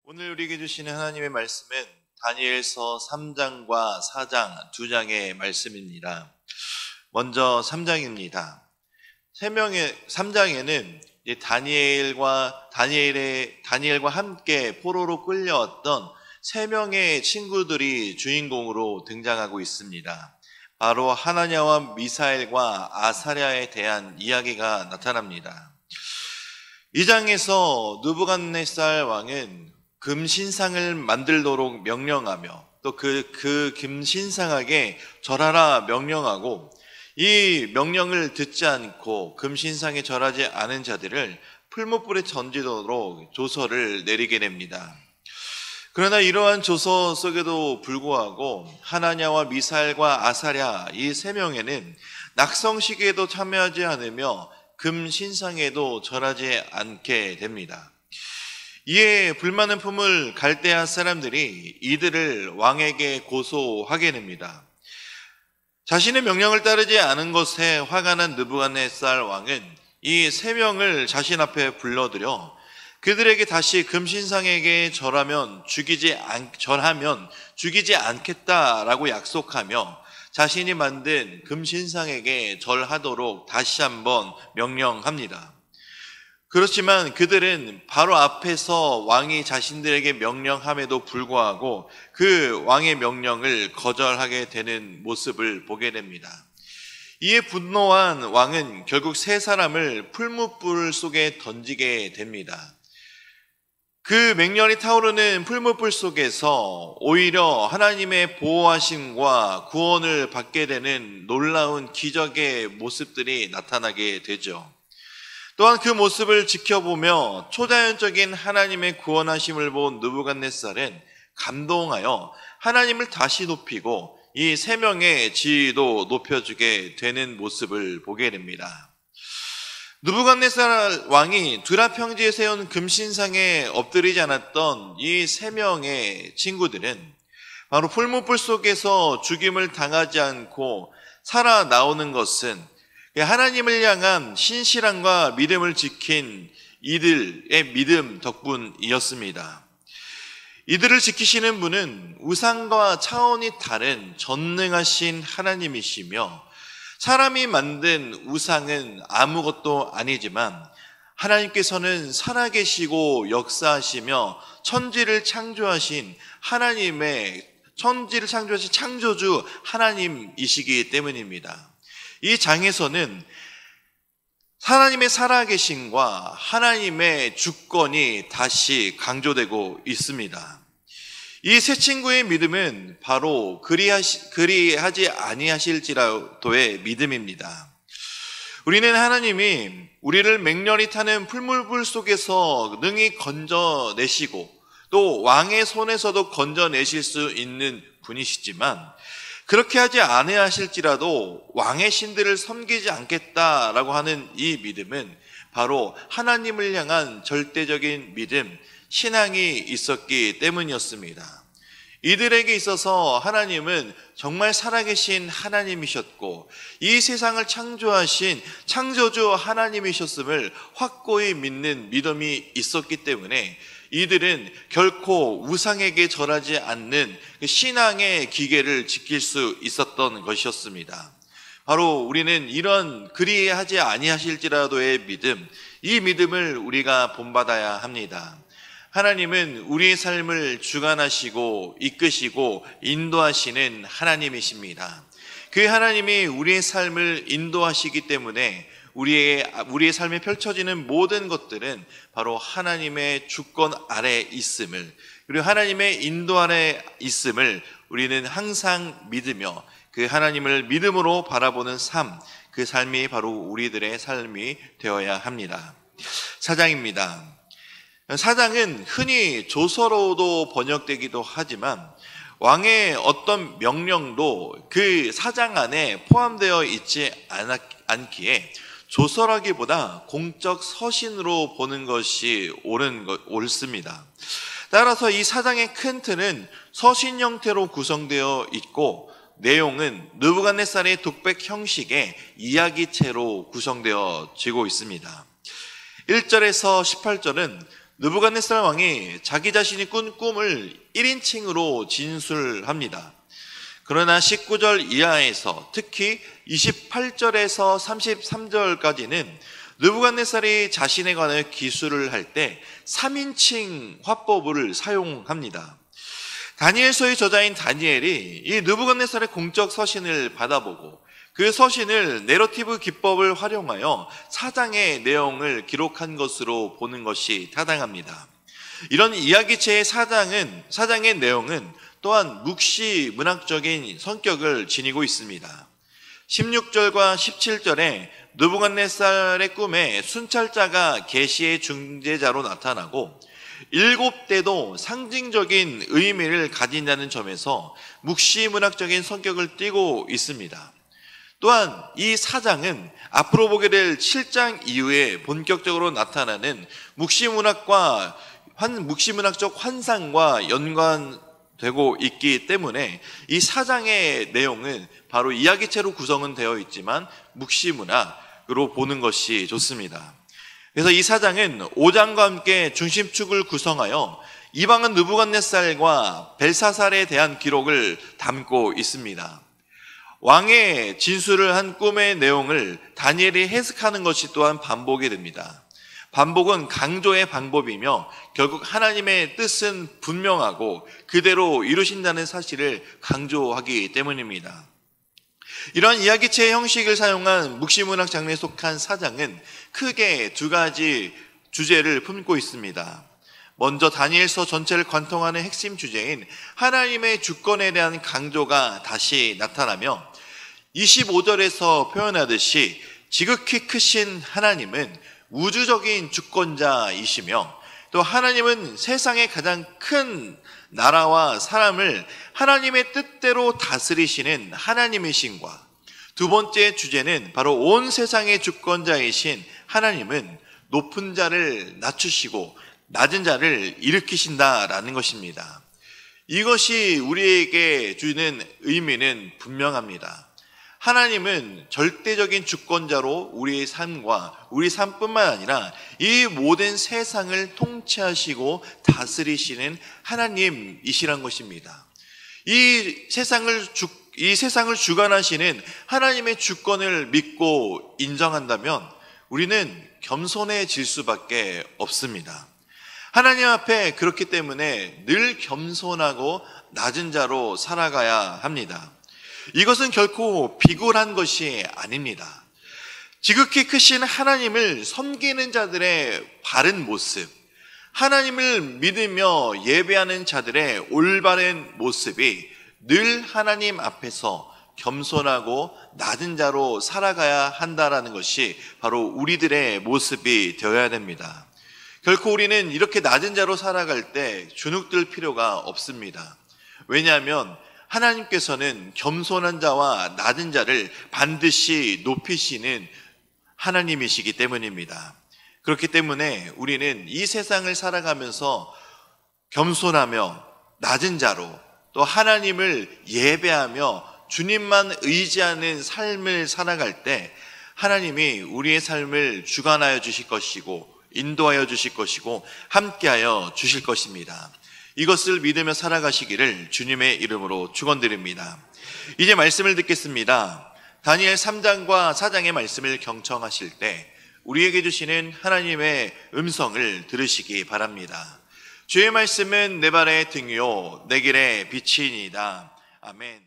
오늘 우리에게 주시는 하나님의 말씀은 다니엘서 3장과 4장 두 장의 말씀입니다. 먼저 3장입니다. 3장에는 다니엘과 함께 포로로 끌려왔던 3명의 친구들이 주인공으로 등장하고 있습니다. 바로 하나냐와 미사엘과 아사랴에 대한 이야기가 나타납니다. 이 장에서 느부갓네살 왕은 금신상을 만들도록 명령하며 또 그 금신상에게 절하라 명령하고, 이 명령을 듣지 않고 금신상에 절하지 않은 자들을 풀무불에 던지도록 조서를 내리게 됩니다. 그러나 이러한 조서 속에도 불구하고 하나냐와 미사엘과 아사랴 이 3명에는 낙성식에도 참여하지 않으며 금신상에도 절하지 않게 됩니다. 이에 불만을 품을 갈대아 사람들이 이들을 왕에게 고소하게 됩니다. 자신의 명령을 따르지 않은 것에 화가 난 느부갓네살 왕은 이 3명을 자신 앞에 불러들여 그들에게 다시 금신상에게 절하면 죽이지 않겠다라고 약속하며 자신이 만든 금신상에게 절하도록 다시 한번 명령합니다. 그렇지만 그들은 바로 앞에서 왕이 자신들에게 명령함에도 불구하고 그 왕의 명령을 거절하게 되는 모습을 보게 됩니다. 이에 분노한 왕은 결국 3사람을 풀무불 속에 던지게 됩니다. 그 맹렬히 타오르는 풀무불 속에서 오히려 하나님의 보호하심과 구원을 받게 되는 놀라운 기적의 모습들이 나타나게 되죠. 또한 그 모습을 지켜보며 초자연적인 하나님의 구원하심을 본 느부갓네살은 감동하여 하나님을 다시 높이고 이 3명의 지위도 높여주게 되는 모습을 보게 됩니다. 느부갓네살 왕이 두라 평지에 세운 금신상에 엎드리지 않았던 이 3명의 친구들은 바로 풀무불 속에서 죽임을 당하지 않고 살아나오는 것은 하나님을 향한 신실함과 믿음을 지킨 이들의 믿음 덕분이었습니다. 이들을 지키시는 분은 우상과 차원이 다른 전능하신 하나님이시며, 사람이 만든 우상은 아무것도 아니지만 하나님께서는 살아계시고 역사하시며 천지를 창조하신 창조주 하나님이시기 때문입니다. 이 장에서는 하나님의 살아계심과 하나님의 주권이 다시 강조되고 있습니다. 이 세 친구의 믿음은 바로 그리하지 아니하실지라도의 믿음입니다. 우리는 하나님이 우리를 맹렬히 타는 풀무불 속에서 능히 건져내시고 또 왕의 손에서도 건져내실 수 있는 분이시지만, 그렇게 하지 아니하실지라도 왕의 신들을 섬기지 않겠다라고 하는 이 믿음은 바로 하나님을 향한 절대적인 믿음, 신앙이 있었기 때문이었습니다. 이들에게 있어서 하나님은 정말 살아계신 하나님이셨고 이 세상을 창조하신 창조주 하나님이셨음을 확고히 믿는 믿음이 있었기 때문에 이들은 결코 우상에게 절하지 않는 신앙의 기계를 지킬 수 있었던 것이었습니다. 바로 우리는 이런 그리하지 아니하실지라도의 믿음, 이 믿음을 우리가 본받아야 합니다. 하나님은 우리의 삶을 주관하시고 이끄시고 인도하시는 하나님이십니다. 그 하나님이 우리의 삶을 인도하시기 때문에 우리의 삶에 펼쳐지는 모든 것들은 바로 하나님의 주권 아래 있음을, 그리고 하나님의 인도 아래 있음을 우리는 항상 믿으며 그 하나님을 믿음으로 바라보는 삶, 그 삶이 바로 우리들의 삶이 되어야 합니다. 4장입니다. 4장은 흔히 조서로도 번역되기도 하지만 왕의 어떤 명령도 그 4장 안에 포함되어 있지 않기에 조서라기보다 공적 서신으로 보는 것이 옳습니다. 따라서 이 4장의 큰 틀은 서신 형태로 구성되어 있고 내용은 느부갓네살의 독백 형식의 이야기체로 구성되어지고 있습니다. 1절에서 18절은 느부갓네살 왕이 자기 자신이 꾼 꿈을 1인칭으로 진술합니다. 그러나 19절 이하에서 특히 28절에서 33절까지는 느부갓네살이 자신에 관하여 기술을 할 때 3인칭 화법을 사용합니다. 다니엘서의 저자인 다니엘이 이 느부갓네살의 공적 서신을 받아보고 그 서신을 내러티브 기법을 활용하여 사장의 내용을 기록한 것으로 보는 것이 타당합니다. 이런 이야기체의 사장의 내용은 또한 묵시 문학적인 성격을 지니고 있습니다. 16절과 17절에 느부갓네살의 꿈에 순찰자가 계시의 중재자로 나타나고 7대도 상징적인 의미를 가진다는 점에서 묵시 문학적인 성격을 띠고 있습니다. 또한 이 사장은 앞으로 보게 될 7장 이후에 본격적으로 나타나는 묵시문학적 환상과 연관되고 있기 때문에 이 사장의 내용은 바로 이야기체로 구성은 되어 있지만 묵시문학으로 보는 것이 좋습니다. 그래서 이 사장은 5장과 함께 중심축을 구성하여 이방은 느부갓네살과 벨사살에 대한 기록을 담고 있습니다. 왕의 진술을 한 꿈의 내용을 다니엘이 해석하는 것이 또한 반복이 됩니다. 반복은 강조의 방법이며 결국 하나님의 뜻은 분명하고 그대로 이루신다는 사실을 강조하기 때문입니다. 이러한 이야기체의 형식을 사용한 묵시문학 장르에 속한 사장은 크게 2가지 주제를 품고 있습니다. 먼저 다니엘서 전체를 관통하는 핵심 주제인 하나님의 주권에 대한 강조가 다시 나타나며 25절에서 표현하듯이 지극히 크신 하나님은 우주적인 주권자이시며 또 하나님은 세상의 가장 큰 나라와 사람을 하나님의 뜻대로 다스리시는 하나님이신과, 두 번째 주제는 바로 온 세상의 주권자이신 하나님은 높은 자를 낮추시고 낮은 자를 일으키신다라는 것입니다. 이것이 우리에게 주는 의미는 분명합니다. 하나님은 절대적인 주권자로 우리의 삶과 우리 삶뿐만 아니라 이 모든 세상을 통치하시고 다스리시는 하나님이시란 것입니다. 이 세상을 주관하시는 하나님의 주권을 믿고 인정한다면 우리는 겸손해질 수밖에 없습니다. 하나님 앞에 그렇기 때문에 늘 겸손하고 낮은 자로 살아가야 합니다. 이것은 결코 비굴한 것이 아닙니다. 지극히 크신 하나님을 섬기는 자들의 바른 모습, 하나님을 믿으며 예배하는 자들의 올바른 모습이 늘 하나님 앞에서 겸손하고 낮은 자로 살아가야 한다라는 것이 바로 우리들의 모습이 되어야 됩니다. 결코 우리는 이렇게 낮은 자로 살아갈 때 주눅들 필요가 없습니다. 왜냐하면 하나님께서는 겸손한 자와 낮은 자를 반드시 높이시는 하나님이시기 때문입니다. 그렇기 때문에 우리는 이 세상을 살아가면서 겸손하며 낮은 자로 또 하나님을 예배하며 주님만 의지하는 삶을 살아갈 때 하나님이 우리의 삶을 주관하여 주실 것이고 인도하여 주실 것이고 함께하여 주실 것입니다. 이것을 믿으며 살아가시기를 주님의 이름으로 축원드립니다. 이제 말씀을 듣겠습니다. 다니엘 3장과 4장의 말씀을 경청하실 때 우리에게 주시는 하나님의 음성을 들으시기 바랍니다. 주의 말씀은 내 발의 등이요 내 길의 빛이니이다. 아멘.